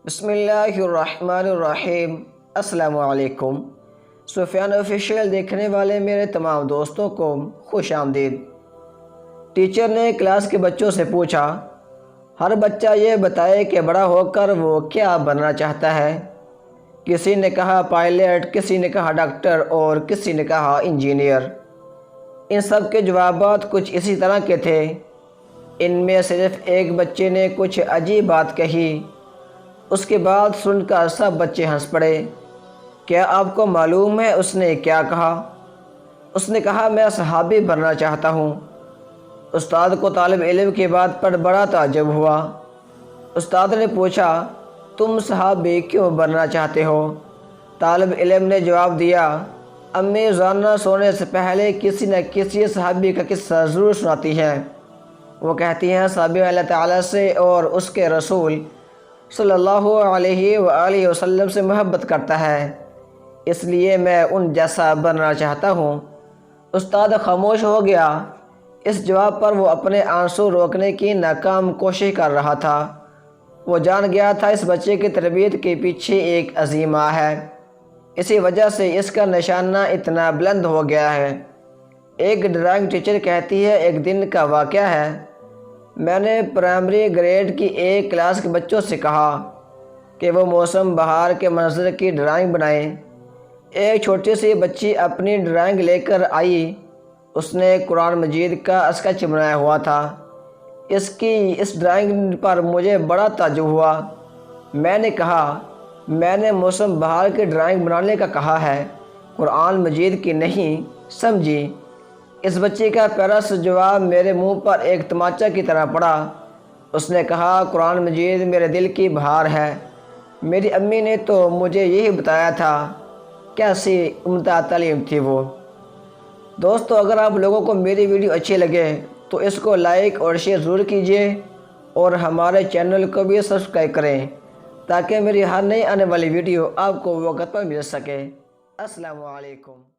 بسم اللہ الرحمن الرحیم۔ السلام علیکم۔ سفیان آفیشیل دیکھنے والے میرے تمام دوستوں کو خوش آمدید۔ ٹیچر نے کلاس کے بچوں سے پوچھا، ہر بچہ یہ بتائے کہ بڑا ہو کر وہ کیا بننا چاہتا ہے۔ کسی نے کہا پائلٹ، کسی نے کہا ڈاکٹر اور کسی نے کہا انجینئر۔ ان سب کے جوابات کچھ اسی طرح کے تھے۔ ان میں صرف ایک بچے نے کچھ عجیب بات کہی۔ اس کے بعد سن کر سب بچے ہنس پڑے۔ کیا آپ کو معلوم ہے اس نے کیا کہا؟ اس نے کہا میں صحابی بننا چاہتا ہوں۔ استاد کو طالب علم کی بات پر بڑا تعجب ہوا۔ استاد نے پوچھا، تم صحابی کیوں بننا چاہتے ہو؟ طالب علم نے جواب دیا، امی روزانہ سونے سے پہلے کسی نہ کسی صحابی کا قصہ ضرور سناتی ہیں۔ وہ کہتی ہیں صحابی اللہ تعالیٰ سے اور اس کے رسول صلی اللہ علیہ وآلہ وسلم سے محبت کرتا ہے، اس لیے میں ان جیسا بننا چاہتا ہوں۔ استاد خاموش ہو گیا۔ اس جواب پر وہ اپنے آنسو روکنے کی ناکام کوشش کر رہا تھا۔ وہ جان گیا تھا اس بچے کی تربیت کے پیچھے ایک عظیم ماں ہے، اسی وجہ سے اس کا نشانہ اتنا بلند ہو گیا ہے۔ ایک ڈرائنگ ٹیچر کہتی ہے، ایک دن کا واقعہ ہے، میں نے پرائمری گریڈ کی ایک کلاس کے بچوں سے کہا کہ وہ موسم بہار کے منظر کی ڈرائنگ بنائیں۔ ایک چھوٹی سی بچی اپنی ڈرائنگ لے کر آئی۔ اس نے قرآن مجید کا اسکیچ بنایا ہوا تھا۔ اس ڈرائنگ پر مجھے بڑا تعجب ہوا۔ میں نے کہا، میں نے موسم بہار کی ڈرائنگ بنانے کا کہا ہے، قرآن مجید کی نہیں، سمجھی؟ اس بچی کا پیارا سا جواب میرے منہ پر ایک تماچا کی طرح پڑا۔ اس نے کہا، قرآن مجید میرے دل کی بہار ہے، میری امی نے تو مجھے یہی بتایا تھا۔ کیسی عمدہ تعلیم تھی وہ۔ دوستو، اگر آپ لوگوں کو میری ویڈیو اچھی لگے تو اس کو لائک اور شیئر ضرور کیجیے اور ہمارے چینل کو بھی سبسکرائب کریں تاکہ میری ہر نئی آنے والی ویڈیو آپ کو وقت پر مل سکے۔ السلام علیکم۔